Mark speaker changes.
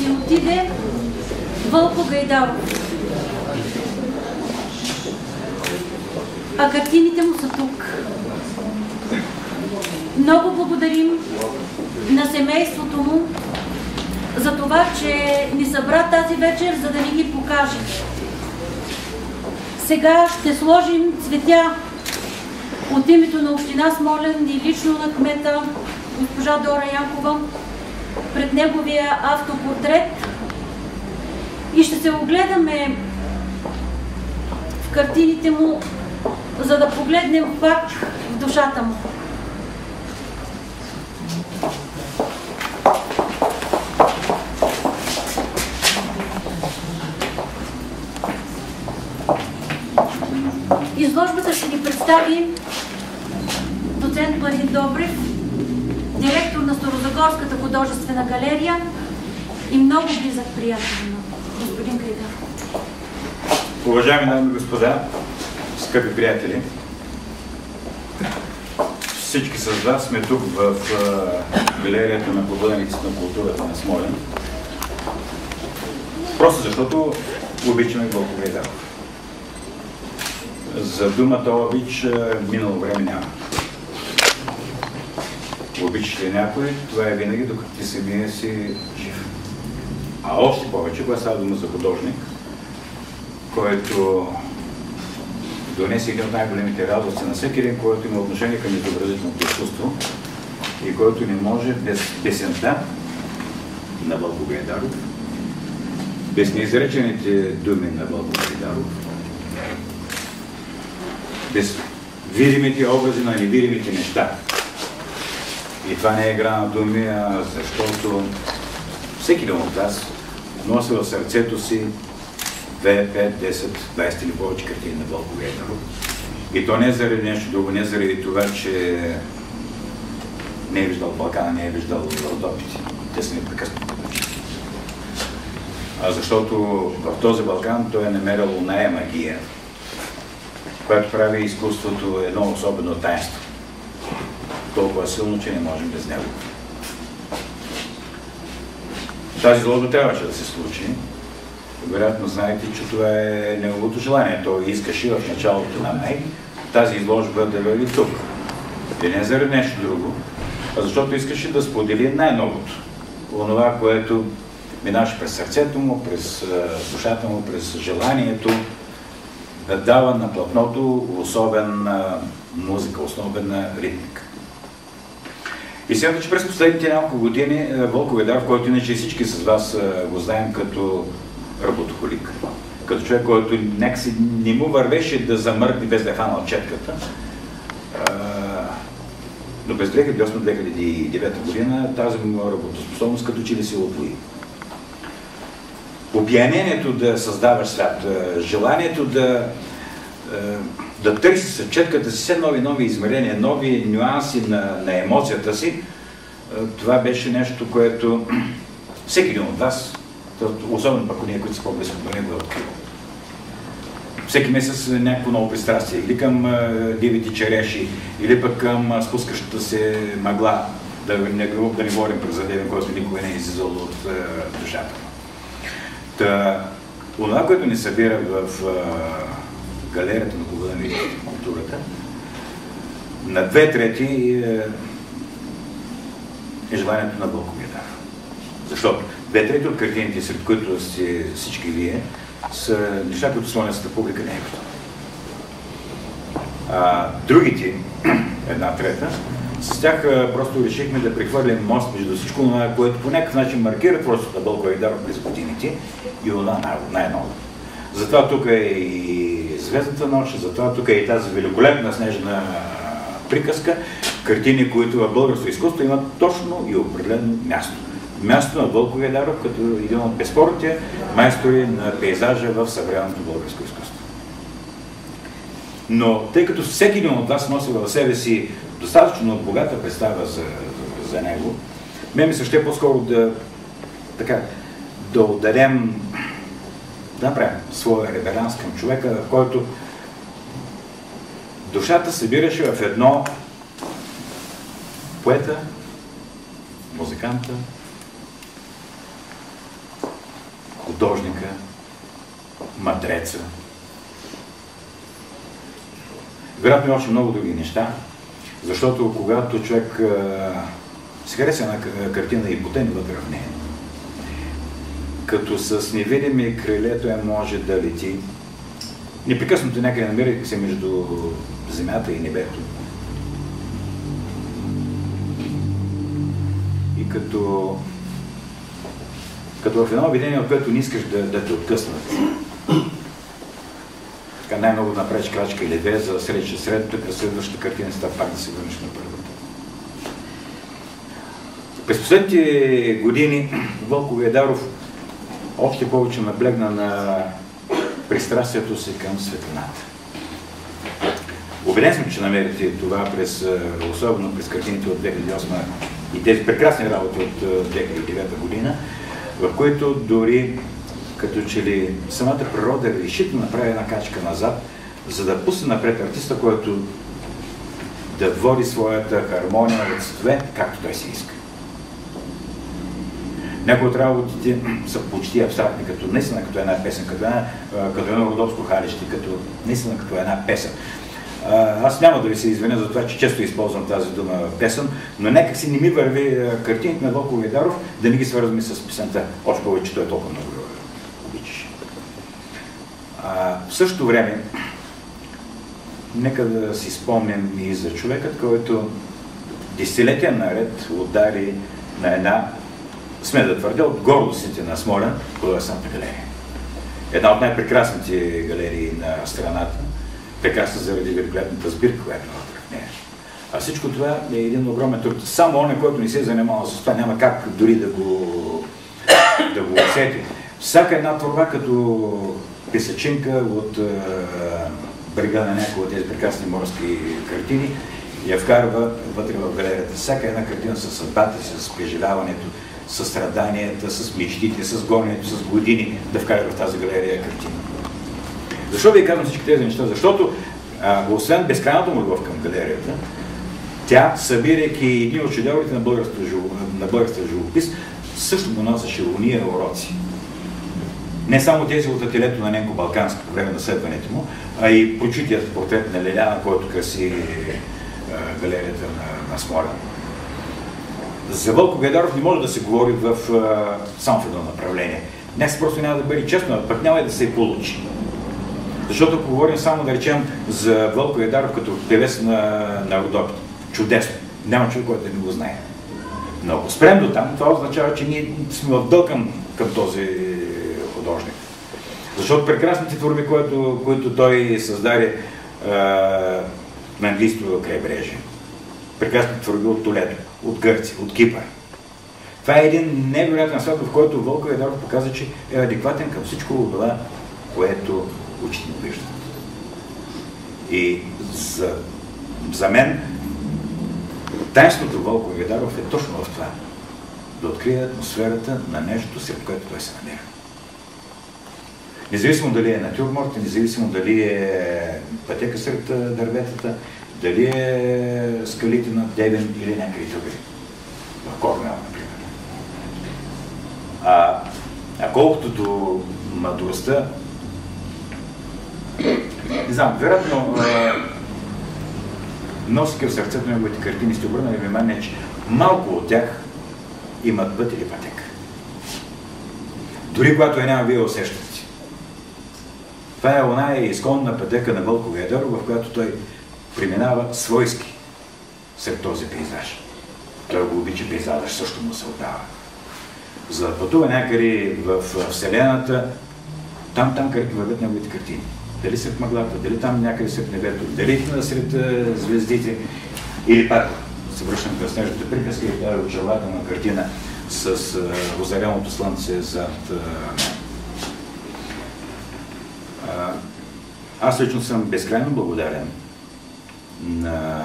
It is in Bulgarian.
Speaker 1: си отиде Вълко Гайдаров. А картините му са тук. Много благодарим на семейството му за това, че ни събра тази вечер, за да ни ги покаже. Сега ще сложим цветя от името на община Смолян и лично на кмета госпожа Дора Янкова пред неговия автопортрет и ще се огледаме в картините му, за да погледнем пак в душата му. Изложбата ще ни представи доцент Марин Добрев, директор на Старозагорската художествена галерия и много близък приятел на господин Гайдаров.
Speaker 2: Уважаеми дами и господа, скъпи приятели, всички с вас сме тук в галерията на победниците на културата на Смолян. Просто защото обичаме Вълко Гайдаров. За думата обич минало време няма. Обичаш ли някой, това е винаги, докато ти самия си жив. А още повече, когато става дума за художник, който донесе един от най-големите радости на всеки един, който има отношение към изобразителното изкуство и който не може без песента на Вълко Гайдаров, без неизречените думи на Вълко Гайдаров, без видимите образи на невидимите неща. И това не е игра на думи, защото всеки един от нас носи в сърцето си 2, 5, 10, 20 или повече картини на Вълко Гайдаров. И то не е заради нещо друго, не е заради това, че не е виждал Балкана, не е виждал Родопите. Те са непрекъснато повече. Защото в този Балкан той е намерил оная магия, която прави изкуството едно особено таинство. Толкова силно, че не можем без него. Тази изложба трябваше да се случи. Вероятно знаете, че това е неговото желание. Той искаше в началото на май тази изложба да бъде тук. И не заради нещо друго, а защото искаше да сподели най-новото. Онова, което минаваше през сърцето му, през душата му, през желанието да дава на платното особена музика, особена ритмика. И смятам, че през последните няколко години Вълко Гайдаров, който иначе всички с вас го знаем като работохолик, като човек, който някакси не му вървеше да замъркне без да е фанал четката, но през 2008-2009 година тази му работоспособност като че ли се отвои. Опиянението да създаваш свят, желанието да търси с четката си все нови измерения, нови нюанси на емоцията си, това беше нещо, което всеки един от вас, особено пък ние, които са по-близко до него, е открил. Всеки месец някакво ново пристрастие, или към дивите череши, или пък към спускащата се мъгла, да не говорим през задевен, който никога не е излизал от душата. Това, което ни събира в галерията на победниците на културата, на 2/3 е желанието на Вълко Гайдаров. Защото 2/3 от картините, сред които сте всички вие, са неща, които смолянската публика не е виждала. Другите, 1/3, с тях просто решихме да прехвърлим мост между всичко това, което по някакъв начин маркира творчеството на Вълко Гайдаров през годините и това най-ново. Затова тук е и Звездната нощ, затова тук е и тази великолепна снежна приказка, картини, които в българското изкуство имат точно и определено място. Място на Вълко Гайдаров като един от безспорните майстори на пейзажа в съвременното българско изкуство. Но тъй като всеки един от вас носи в себе си достатъчно богата представа за него, мен ми се ще по-скоро да отдадем, да направим своя реверанс към човека, в който душата събираше в едно поета, музиканта, художника, мъдреца. Вероятно и още много други неща, защото когато човек се хареса една картина и потъне вътре в нея, като с невидими криле той може да лети, непрекъснато някъде намира се между земята и небето. И като в едно видение, от което не искаш да те откъснат. Така най-много да направиш крачка или две, за да срещаш следващата картина, става пак да се върнеш на първата. През последните години Вълко Виадаров още повече наблегна на пристрастието си към светлината. Убеден съм, че намерите това особено през картините от 2008 и тези прекрасни работи от 2009 година, в които дори като че ли самата природа реши да направи една качка назад, за да пусне напред артиста, който да води своята хармония от цветове, както той си иска. Някои от работите са почти абстрактни, като наистина като една песен, като едно родопско халище, наистина като една песен. Аз няма да ви се извиня за това, че често използвам тази дума песен, но някак си не ми върви картините на Вълко Виадаров да не ги свързваме с песента, още повече, че той толкова много обичаше. В същото време, нека да си спомням и за човекът, който десетилетия наред удари на една, сме да твърдя, от гордостите на Смолян, художествената галерия. Една от най-прекрасните галерии на страната, прекрасна заради великолепната сбирка, която е в нея. А всичко това е един огромен труд. Само он, който не се е занимавал с това, няма как дори да го усети. Всяка една творба като писачинка от брега на някои от тези прекрасни морски картини я вкарва вътре в галерията. Всяка една картина със съдбата си, с преживяването, с страданията, с мечтите, с гоненето, с години да вкарва в тази галерия картина. Защо ви казвам всички тези неща? Защото, освен безкрайната му любов към галерията, тя, събирайки едни от шедьоврите на българския живопис, също му носеше уния уроци. Не само тези от ателието на Ненко Балкански по време на следването му, а и прочутият портрет на Леляна, който краси галерията на Смолян. За Вълко Виадаров не може да се говори само в едно направление. Днес просто няма да бъде честно, пък няма и да се получи. Защото ако говорим само, да речем, за Вълко Виадаров като певец на Родопите, чудесно. Няма човек, който да не го знае. Но ако спрем до там, това означава, че ние сме в дълг към този художник. Защото прекрасните творби, които той създаде на английското крайбрежие, прекрасните творби от Толедо, от Гърция, от Кипър. Това е един невероятен свят, в който Вълко Виадаров показа, че е адекватен към всичко това, което учите му виждат. И за мен таинството Вълко Виадаров е точно в това. Да открие атмосферата на нещо, след което той се намира. Независимо дали е натюрморт, независимо дали е пътека сред дърветата, дали е скалите на Девен или някъде други. В Корнуол, например. А колкото до мъдростта, не знам, вероятно носи към сърцето на неговите картини, сте обърнали внимание, че малко от тях имат път или пътека. Дори когато я няма, вие усещате. Това е оная изконна пътека на Вълко Виадаров, в която той преминава свойски сред този пейзаж. Той го обича пейзажа, също му се отдава. За да пътува някъде в Вселената, там където вървят неговите картини. Дали сред мъглата, дали там някъде сред небето, дали сред звездите, или пак се връщам към снежната приказка и тази очарователна картина с озареното слънце зад. Аз лично съм безкрайно благодарен на